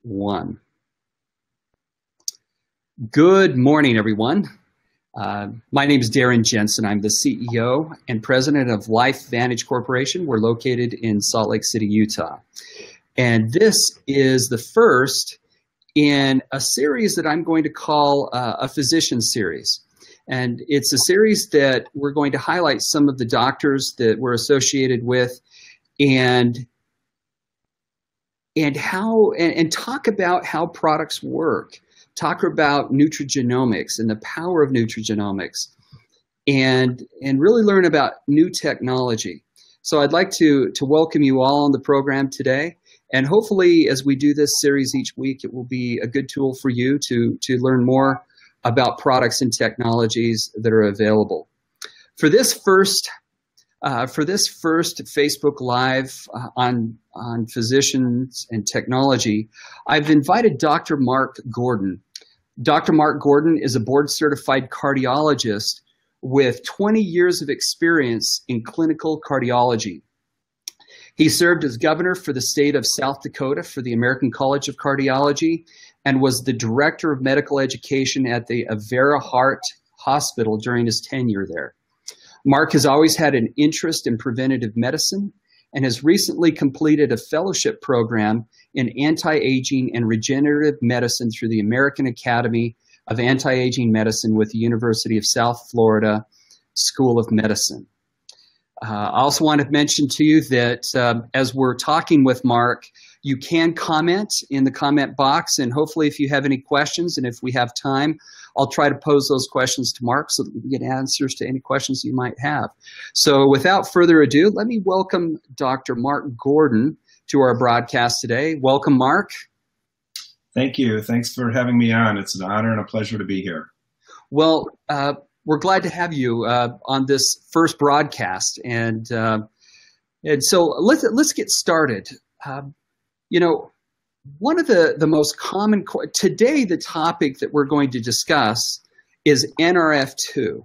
One. Good morning, everyone. My name is Darren Jensen. I'm the CEO and president of LifeVantage Corporation. We're located in Salt Lake City, Utah. And this is the first in a series that I'm going to call a physician series. And it's a series that we're going to highlight some of the doctors that we're associated with and talk about how products work, talk about nutrigenomics and the power of nutrigenomics, and really learn about new technology. So I'd like to welcome you all on the program today, and hopefully as we do this series each week, it will be a good tool for you to learn more about products and technologies that are available. For this first Facebook Live on physicians and technology, I've invited Dr. Mark Gordon. Dr. Mark Gordon is a board-certified cardiologist with 20 years of experience in clinical cardiology. He served as governor for the state of South Dakota for the American College of Cardiology and was the director of medical education at the Avera Heart Hospital during his tenure there. Mark has always had an interest in preventative medicine and has recently completed a fellowship program in anti-aging and regenerative medicine through the American Academy of Anti-Aging Medicine with the University of South Florida School of Medicine. I also want to mention to you that as we're talking with Mark, you can comment in the comment box, and hopefully if you have any questions and if we have time, I'll try to pose those questions to Mark so that we get answers to any questions you might have. So without further ado, let me welcome Dr. Mark Gordon to our broadcast today. Welcome, Mark. Thank you. Thanks for having me on. It's an honor and a pleasure to be here. Well, we're glad to have you on this first broadcast, and so let's get started. You know, one of the most common today, the topic that we're going to discuss is NRF2,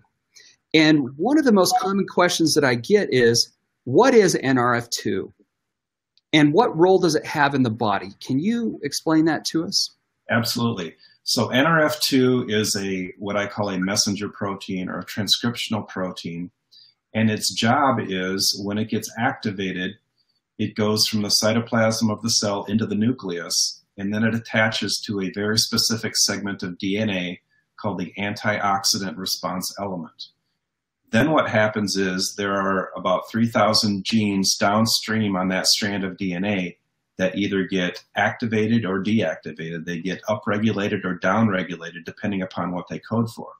and one of the most common questions that I get is, what is NRF2, and what role does it have in the body? Can you explain that to us? Absolutely. So NRF2 is what I call a messenger protein or a transcriptional protein, and its job is when it gets activated, it goes from the cytoplasm of the cell into the nucleus, and then it attaches to a very specific segment of DNA called the antioxidant response element. Then what happens is there are about 3,000 genes downstream on that strand of DNA that either get activated or deactivated. They get upregulated or downregulated depending upon what they code for.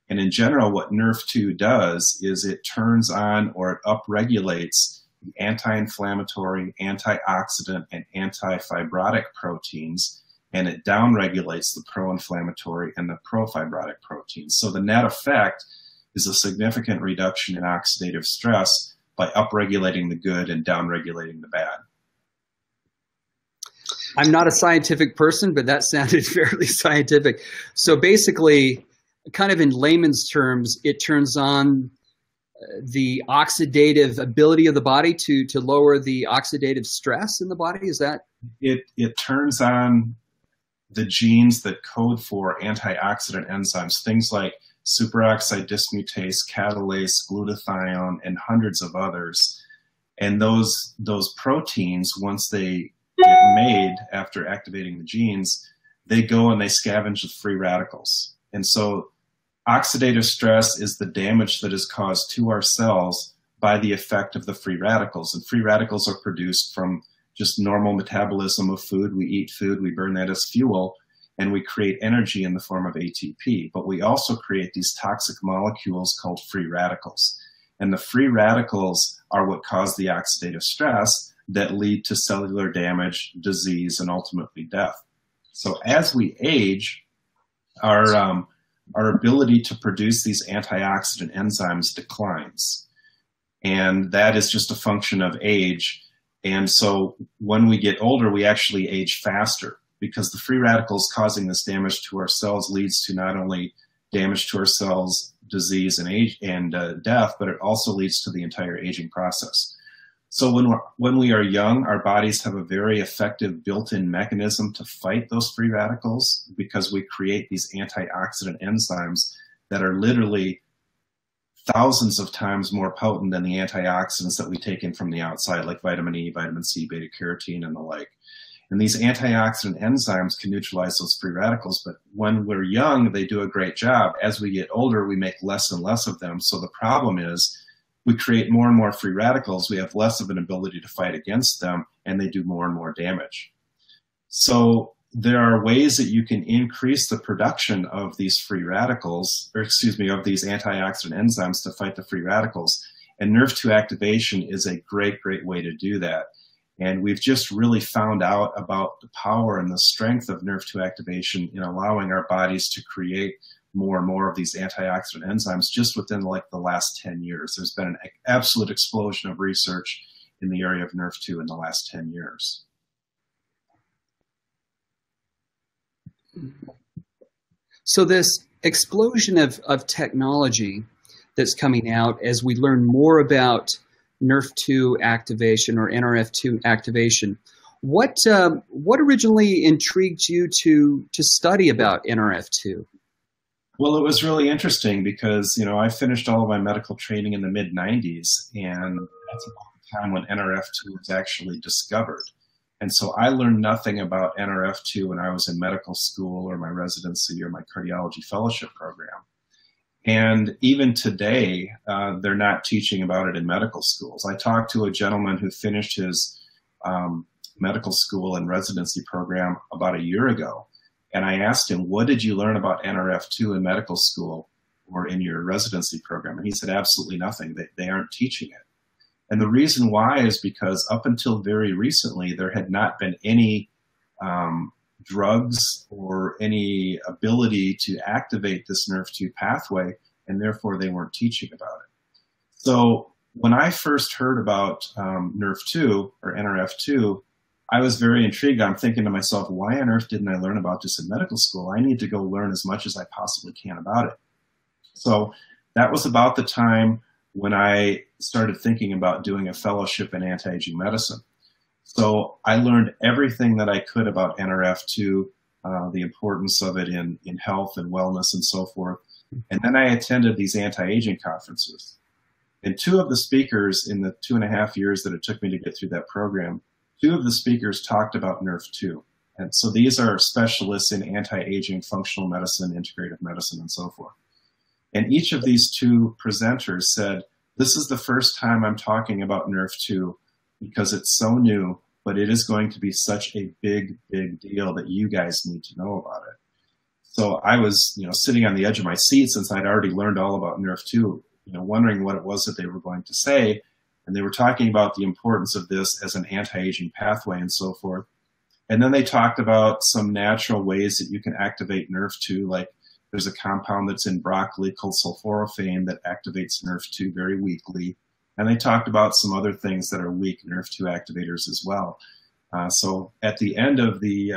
And in general, what NRF2 does is it turns on or it upregulates the anti-inflammatory, antioxidant, and anti-fibrotic proteins, and it downregulates the pro-inflammatory and the pro-fibrotic proteins. So the net effect is a significant reduction in oxidative stress by upregulating the good and downregulating the bad. I'm not a scientific person, but that sounded fairly scientific. So basically, kind of in layman's terms, it turns on the oxidative ability of the body to lower the oxidative stress in the body. Is that? It turns on the genes that code for antioxidant enzymes, things like superoxide dismutase, catalase, glutathione, and hundreds of others. And those proteins, once they get made after activating the genes, they go and they scavenge the free radicals. And so oxidative stress is the damage that is caused to our cells by the effect of the free radicals. And free radicals are produced from just normal metabolism of food. We eat food, we burn that as fuel, and we create energy in the form of ATP. But we also create these toxic molecules called free radicals. And the free radicals are what cause the oxidative stress that lead to cellular damage, disease, and ultimately death. So as we age, our ability to produce these antioxidant enzymes declines. And that is just a function of age. And so when we get older, we actually age faster because the free radicals causing this damage to our cells leads to not only damage to our cells, disease, and death, but it also leads to the entire aging process. So when we are young, our bodies have a very effective built-in mechanism to fight those free radicals because we create these antioxidant enzymes that are literally thousands of times more potent than the antioxidants that we take in from the outside, like vitamin E, vitamin C, beta carotene, and the like. And these antioxidant enzymes can neutralize those free radicals, but when we're young, they do a great job. As we get older, we make less and less of them. So the problem is we create more and more free radicals. We have less of an ability to fight against them, and they do more and more damage. So there are ways that you can increase the production of these free radicals, or excuse me, of these antioxidant enzymes to fight the free radicals. And NRF2 activation is a great, great way to do that. And we've just really found out about the power and the strength of NRF2 activation in allowing our bodies to create more and more of these antioxidant enzymes just within like the last 10 years. There's been an absolute explosion of research in the area of NRF2 in the last 10 years. So this explosion of technology that's coming out as we learn more about NRF2 activation or NRF2 activation, what originally intrigued you to study about NRF2? Well, it was really interesting because, you know, I finished all of my medical training in the mid-90s, and that's about the time when NRF2 was actually discovered. And so I learned nothing about NRF2 when I was in medical school or my residency or my cardiology fellowship program. And even today, they're not teaching about it in medical schools. I talked to a gentleman who finished his medical school and residency program about a year ago. And I asked him, what did you learn about NRF2 in medical school or in your residency program? And he said, absolutely nothing. They aren't teaching it. And the reason why is because up until very recently, there had not been any drugs or any ability to activate this NRF2 pathway, and therefore they weren't teaching about it. So when I first heard about NRF2 or NRF2, I was very intrigued. I'm thinking to myself, why on earth didn't I learn about this in medical school? I need to go learn as much as I possibly can about it. So that was about the time when I started thinking about doing a fellowship in anti-aging medicine. So I learned everything that I could about NRF2, the importance of it in health and wellness and so forth. And then I attended these anti-aging conferences. And two of the speakers in the 2.5 years that it took me to get through that program, two of the speakers talked about NRF2. And so these are specialists in anti-aging, functional medicine, integrative medicine, and so forth. And each of these two presenters said, this is the first time I'm talking about NRF2 because it's so new, but it is going to be such a big, big deal that you guys need to know about it. So I was, you know, sitting on the edge of my seat since I'd already learned all about NRF2, you know, wondering what it was that they were going to say. And they were talking about the importance of this as an anti-aging pathway and so forth. And then they talked about some natural ways that you can activate NRF2, like there's a compound that's in broccoli called sulforaphane that activates NRF2 very weakly. And they talked about some other things that are weak NRF2 activators as well. So at the end of the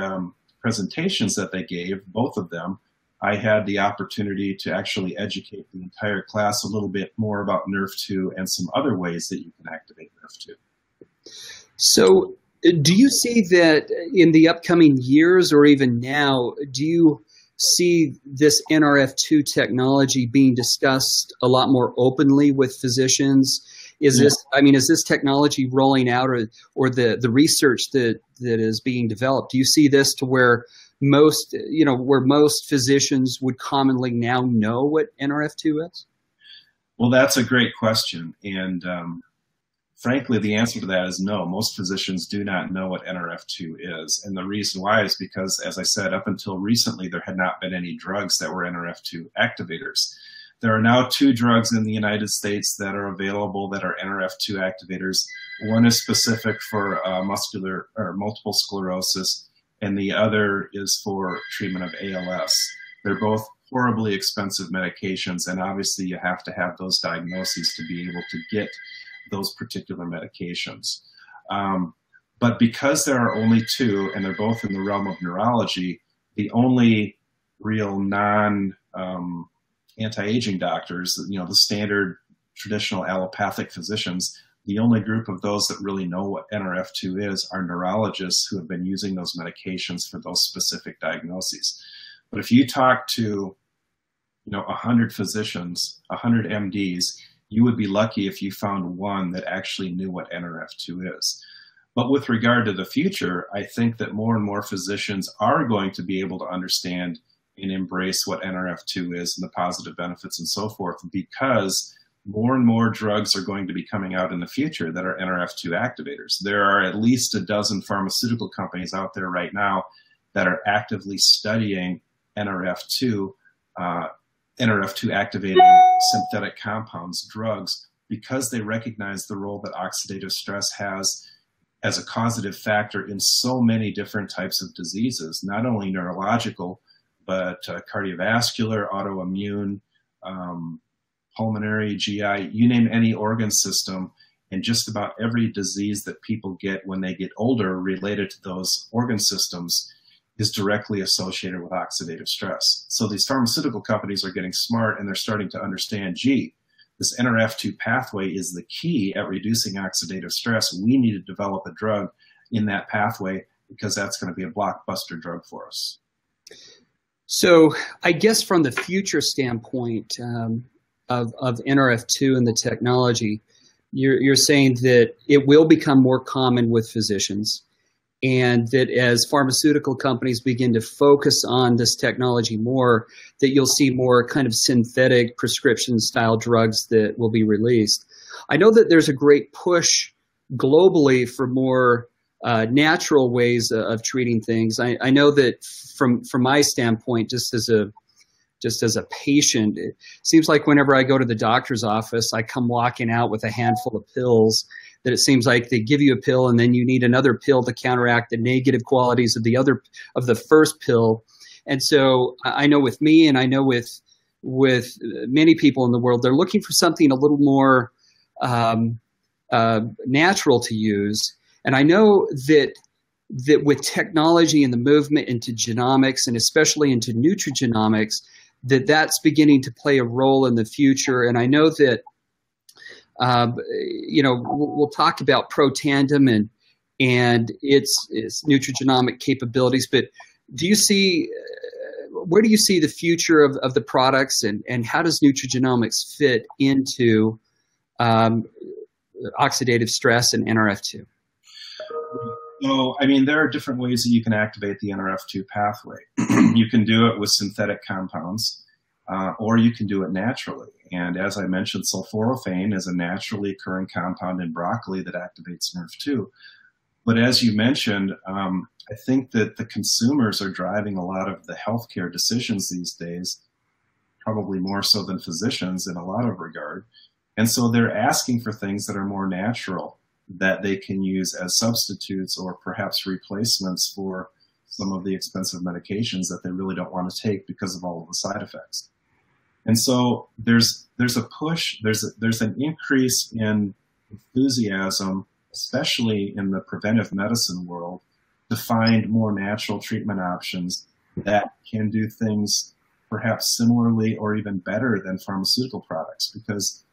presentations that they gave, both of them, I had the opportunity to actually educate the entire class a little bit more about NRF2 and some other ways that you can activate NRF2. So do you see that in the upcoming years or even now, do you see this NRF2 technology being discussed a lot more openly with physicians? Is this, I mean, is this technology rolling out or the research that is being developed? Do you see this to where most, you know, where most physicians would commonly now know what NRF2 is? Well, that's a great question. And frankly, the answer to that is no. Most physicians do not know what NRF2 is. And the reason why is because, as I said, up until recently, there had not been any drugs that were NRF2 activators. There are now 2 drugs in the United States that are available that are NRF2 activators. One is specific for muscular or multiple sclerosis, and the other is for treatment of ALS. They're both horribly expensive medications, and obviously you have to have those diagnoses to be able to get those particular medications. But because there are only 2, and they're both in the realm of neurology, the only real anti-aging doctors, you know, the standard traditional allopathic physicians, The only group of those that really know what NRF2 is are neurologists who have been using those medications for those specific diagnoses. But if you talk to 100 physicians, 100 MDs, you would be lucky if you found one that actually knew what NRF2 is. But with regard to the future, I think that more and more physicians are going to be able to understand and embrace what NRF2 is and the positive benefits and so forth, because more and more drugs are going to be coming out in the future that are NRF2 activators. There are at least a dozen pharmaceutical companies out there right now that are actively studying NRF2 activating synthetic compounds, drugs, because they recognize the role that oxidative stress has as a causative factor in so many different types of diseases, not only neurological, but cardiovascular, autoimmune, pulmonary, GI, you name any organ system, and just about every disease that people get when they get older related to those organ systems is directly associated with oxidative stress. So these pharmaceutical companies are getting smart, and they're starting to understand, gee, this NRF2 pathway is the key at reducing oxidative stress. We need to develop a drug in that pathway because that's going to be a blockbuster drug for us. So I guess from the future standpoint of NRF2 and the technology, you're saying that it will become more common with physicians, and that as pharmaceutical companies begin to focus on this technology more, that you'll see more kind of synthetic prescription style drugs that will be released. I know that there's a great push globally for more natural ways of treating things. I know that from my standpoint, just as a patient, it seems like whenever I go to the doctor's office, I come walking out with a handful of pills, that it seems like they give you a pill and then you need another pill to counteract the negative qualities of the first pill. And so I know with me, and I know with many people in the world, they're looking for something a little more natural to use. And I know that with technology and the movement into genomics, and especially into nutrigenomics, that's beginning to play a role in the future. And I know that, we'll talk about Protandim and its nutrigenomic capabilities, but where do you see the future of the products, and how does nutrigenomics fit into oxidative stress and NRF2? So, there are different ways that you can activate the NRF2 pathway. You can do it with synthetic compounds, or you can do it naturally. And as I mentioned, sulforaphane is a naturally occurring compound in broccoli that activates NRF2. But as you mentioned, I think that the consumers are driving a lot of the healthcare decisions these days, probably more so than physicians in a lot of regard. And so they're asking for things that are more natural, that they can use as substitutes or perhaps replacements for some of the expensive medications that they really don't want to take because of all of the side effects. And so there's a push, there's an increase in enthusiasm, especially in the preventive medicine world, to find more natural treatment options that can do things perhaps similarly or even better than pharmaceutical products, because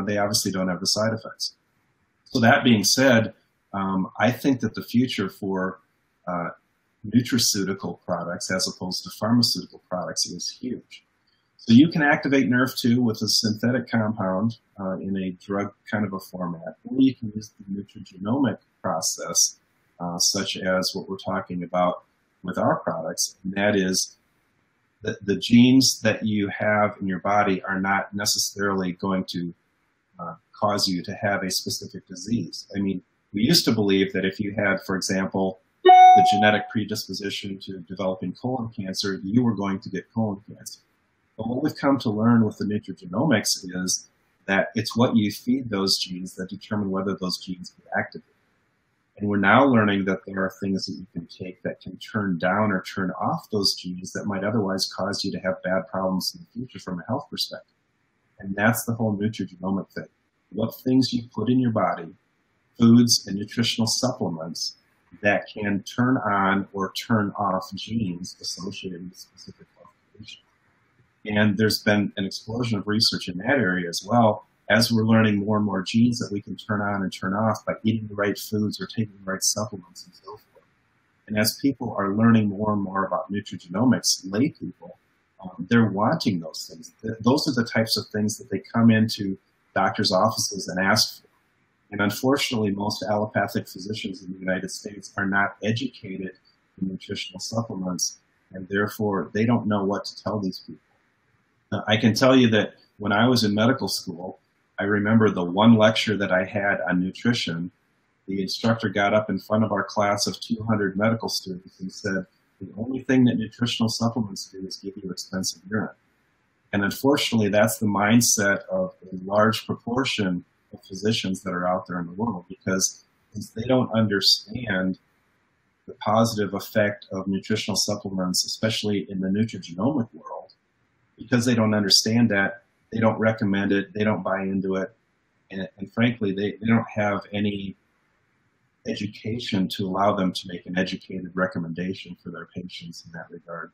they obviously don't have the side effects. So that being said, I think that the future for nutraceutical products as opposed to pharmaceutical products is huge. So you can activate NRF2 with a synthetic compound in a drug kind of a format, or you can use the nutrigenomic process, such as what we're talking about with our products, and that is that the genes that you have in your body are not necessarily going to cause you to have a specific disease. We used to believe that if you had, for example, the genetic predisposition to developing colon cancer, you were going to get colon cancer. But what we've come to learn with the nutrigenomics is that it's what you feed those genes that determine whether those genes get activated. And we're now learning that there are things that you can take that can turn down or turn off those genes that might otherwise cause you to have bad problems in the future from a health perspective. And that's the whole nutrigenomic thing. What things you put in your body, foods and nutritional supplements, that can turn on or turn off genes associated with specific health conditions. And there's been an explosion of research in that area as well, as we're learning more and more genes that we can turn on and turn off by eating the right foods or taking the right supplements and so forth. And as people are learning more and more about nutrigenomics, lay people, they're wanting those things. Those are the types of things that they come into doctors' offices and ask for. And unfortunately, most allopathic physicians in the United States are not educated in nutritional supplements, and therefore they don't know what to tell these people. I can tell you that when I was in medical school, I remember the one lecture that I had on nutrition. The instructor got up in front of our class of 200 medical students and said, the only thing that nutritional supplements do is give you expensive urine. And unfortunately, that's the mindset of a large proportion of physicians that are out there in the world, because since they don't understand the positive effect of nutritional supplements, especially in the nutrigenomic world, because they don't understand that, they don't recommend it, they don't buy into it, and frankly, they don't have any education to allow them to make an educated recommendation for their patients in that regard.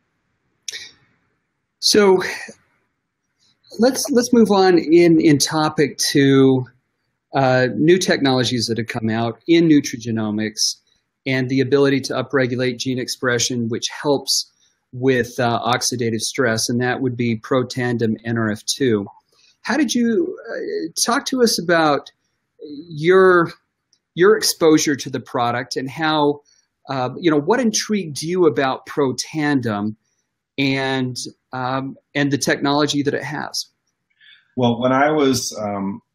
So let's move on in topic to new technologies that have come out in nutrigenomics and the ability to upregulate gene expression, which helps with oxidative stress, and that would be Protandim NRF2. How did you talk to us about your exposure to the product and how, what intrigued you about Protandim and the technology that it has? Well, when I was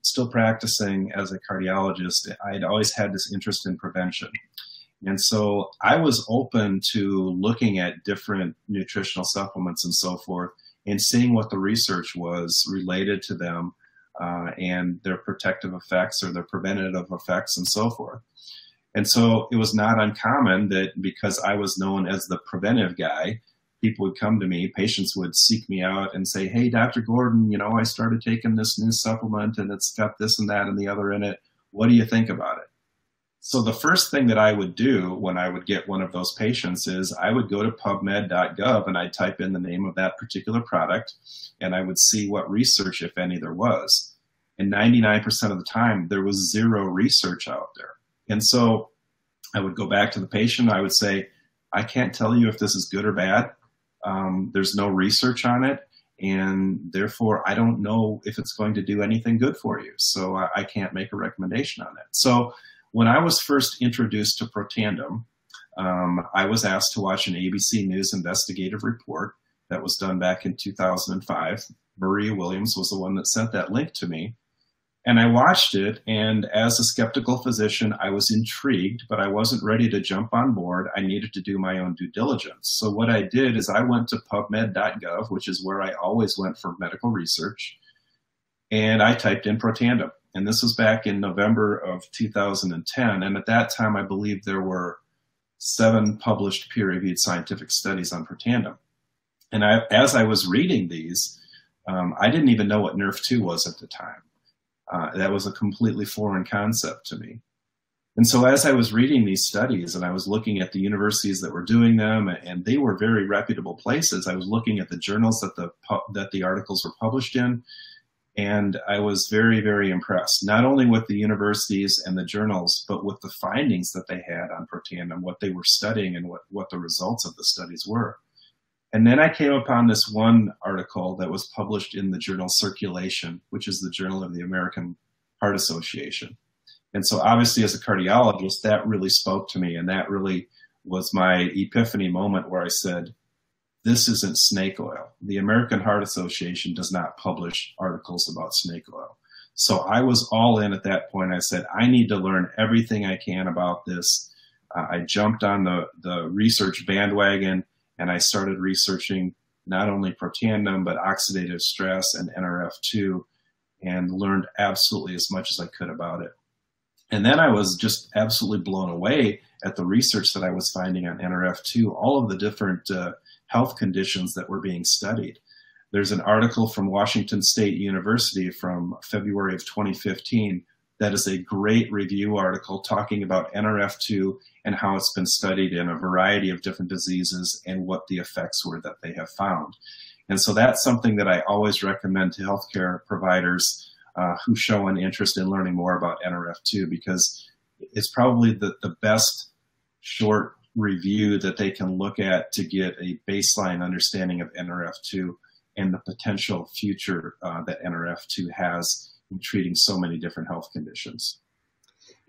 still practicing as a cardiologist, I'd always had this interest in prevention. And so I was open to looking at different nutritional supplements and so forth and seeing what the research was related to them and their protective effects or their preventative effects and so forth. And so it was not uncommon that because I was known as the preventive guy, people would come to me, patients would seek me out and say, hey, Dr. Gordon, I started taking this new supplement and it's got this and that and the other in it. What do you think about it? So the first thing that I would do when I would get one of those patients is I would go to pubmed.gov and I'd type in the name of that particular product and I would see what research, if any, there was. And 99% of the time, there was zero research out there. And so I would go back to the patient. I would say, I can't tell you if this is good or bad. There's no research on it. And therefore, I don't know if it's going to do anything good for you. So I can't make a recommendation on it. So when I was first introduced to Protandim, I was asked to watch an ABC News investigative report that was done back in 2005. Maria Williams was the one that sent that link to me. And I watched it, and as a skeptical physician, I was intrigued, but I wasn't ready to jump on board. I needed to do my own due diligence. So what I did is I went to pubmed.gov, which is where I always went for medical research, and I typed in Protandim. And this was back in November of 2010. And at that time, I believe there were 7 published peer-reviewed scientific studies on Protandim. And as I was reading these, I didn't even know what NRF2 was at the time. That was a completely foreign concept to me. And so as I was reading these studies and I was looking at the universities that were doing them, and they were very reputable places, I was looking at the journals that the articles were published in, and I was very, very impressed, not only with the universities and the journals, but with the findings that they had on Protandim, what they were studying and what the results of the studies were. And then I came upon this one article that was published in the journal Circulation, which is the journal of the American Heart Association. And so obviously as a cardiologist, that really spoke to me. And that really was my epiphany moment where I said, this isn't snake oil. The American Heart Association does not publish articles about snake oil. So I was all in at that point. I said, I need to learn everything I can about this. I jumped on the research bandwagon, and I started researching not only Protandim, but oxidative stress and NRF2, and learned absolutely as much as I could about it. And then I was just absolutely blown away at the research that I was finding on NRF2, all of the different health conditions that were being studied. There's an article from Washington State University from February of 2015 that is a great review article talking about NRF2 and how it's been studied in a variety of different diseases and what the effects were that they have found. And so that's something that I always recommend to healthcare providers who show an interest in learning more about NRF2, because it's probably the best short review that they can look at to get a baseline understanding of NRF2 and the potential future that NRF2 has in treating so many different health conditions.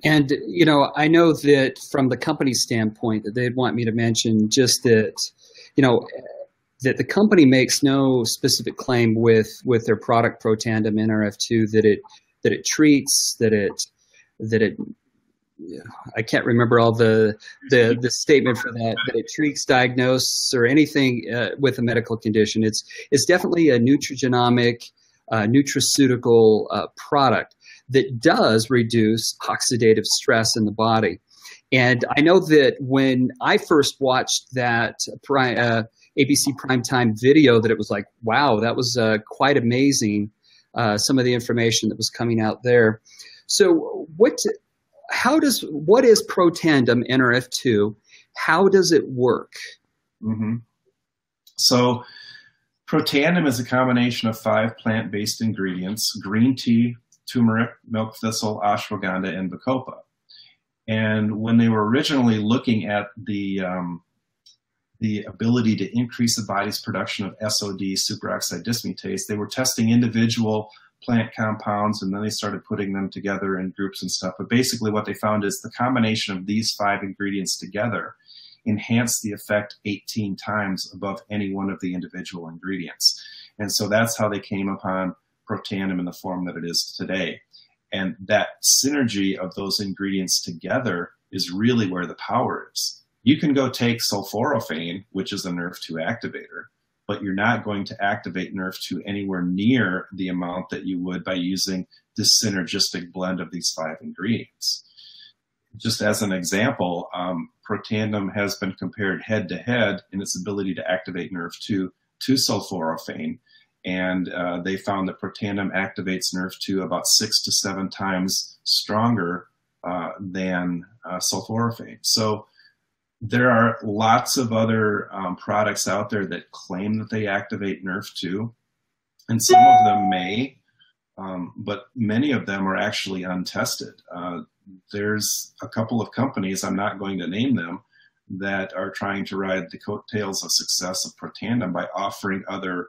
And, you know, I know that from the company standpoint that they'd want me to mention just that, you know, that the company makes no specific claim with their product Protandim NRF2 that it treats, that it I can't remember all the statement for that it treats, diagnoses, or anything with a medical condition. It's definitely a nutrigenomic, nutraceutical product that does reduce oxidative stress in the body. And I know that when I first watched that ABC Primetime video, that it was like, wow, that was quite amazing, some of the information that was coming out there. So what is Protandim NRF2? How does it work? Mm-hmm. So Protandim is a combination of 5 plant-based ingredients: green tea, turmeric, milk thistle, ashwagandha, and bacopa. And when they were originally looking at the ability to increase the body's production of SOD, superoxide dismutase, they were testing individual plant compounds, and then they started putting them together in groups and stuff. But basically what they found is the combination of these 5 ingredients together enhanced the effect 18 times above any one of the individual ingredients. And so that's how they came upon Protandim in the form that it is today. And that synergy of those ingredients together is really where the power is. You can go take sulforaphane, which is a NRF2 activator, but you're not going to activate NRF2 anywhere near the amount that you would by using this synergistic blend of these 5 ingredients. Just as an example, Protandim has been compared head-to-head in its ability to activate NRF2 to sulforaphane, and they found that Protandim activates NRF2 about 6 to 7 times stronger than sulforaphane. So there are lots of other products out there that claim that they activate NRF2, and some of them may, but many of them are actually untested. There's a couple of companies, I'm not going to name them, that are trying to ride the coattails of success of Protandim by offering other,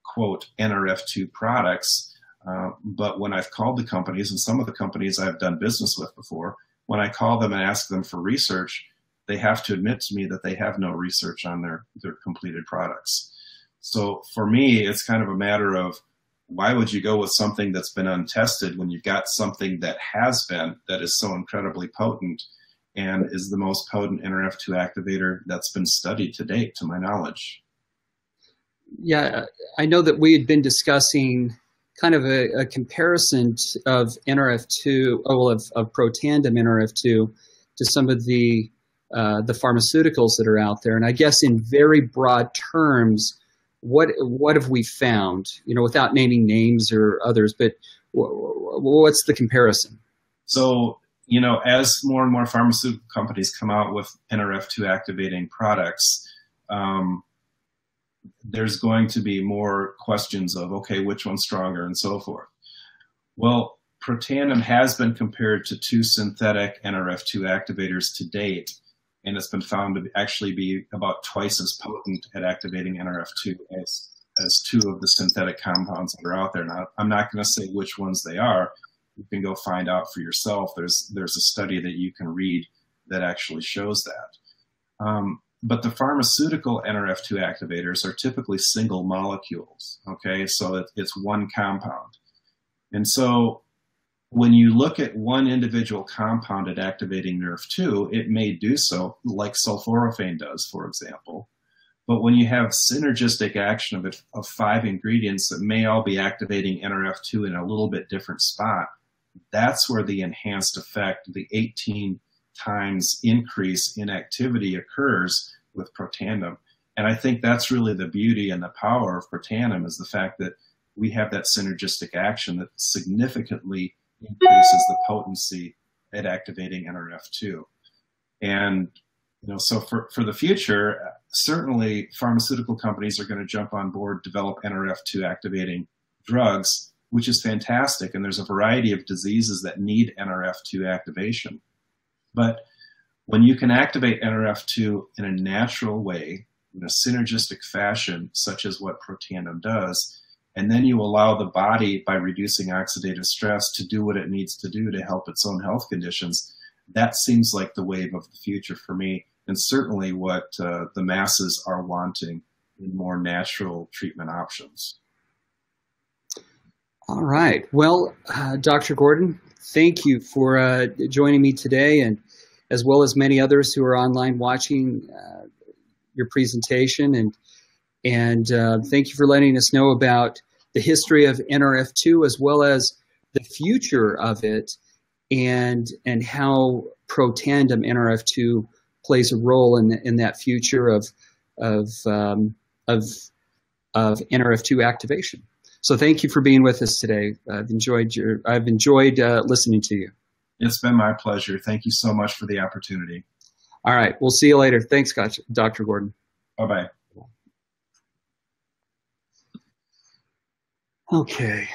quote, NRF2 products. But when I've called the companies, and some of the companies I've done business with before, when I call them and ask them for research, they have to admit to me that they have no research on their completed products. So for me, it's kind of a matter of, why would you go with something that's been untested when you've got something that has been, that is so incredibly potent and is the most potent NRF2 activator that's been studied to date, to my knowledge? Yeah, I know that we had been discussing kind of a comparison of NRF2, of Protandim NRF2 to some of the pharmaceuticals that are out there. And I guess in very broad terms, what have we found, you know, without naming names or others, but what's the comparison? So, you know, as more and more pharmaceutical companies come out with NRF2 activating products, there's going to be more questions of, okay, which one's stronger and so forth. Well, Protandim has been compared to 2 synthetic NRF2 activators to date, and it's been found to actually be about twice as potent at activating NRF2 as 2 of the synthetic compounds that are out there. Now, I'm not going to say which ones they are. You can go find out for yourself. There's a study that you can read that actually shows that. But the pharmaceutical NRF2 activators are typically single molecules, okay? So it's one compound. And so when you look at one individual compound at activating NRF2, it may do so like sulforaphane does, for example. But when you have synergistic action of 5 ingredients that may all be activating NRF2 in a little bit different spot, that's where the enhanced effect, the 18 times increase in activity occurs with Protandim. And I think that's really the beauty and the power of Protandim, is the fact that we have that synergistic action that significantly increases the potency at activating NRF2. And, you know, so for the future, certainly pharmaceutical companies are going to jump on board, develop NRF2 activating drugs, which is fantastic. And there's a variety of diseases that need NRF2 activation. But when you can activate NRF2 in a natural way, in a synergistic fashion, such as what Protandim does, and then you allow the body, by reducing oxidative stress, to do what it needs to do to help its own health conditions, that seems like the wave of the future for me, and certainly what the masses are wanting in more natural treatment options. All right. Well, Dr. Gordon, thank you for joining me today, and as well as many others who are online watching your presentation. And thank you for letting us know about the history of NRF2 as well as the future of it, and how Protandim NRF2 plays a role in that future of NRF2 activation. So thank you for being with us today. I've enjoyed listening to you. It's been my pleasure. Thank you so much for the opportunity. All right. We'll see you later. Thanks, Dr. Gordon. Bye-bye. Okay.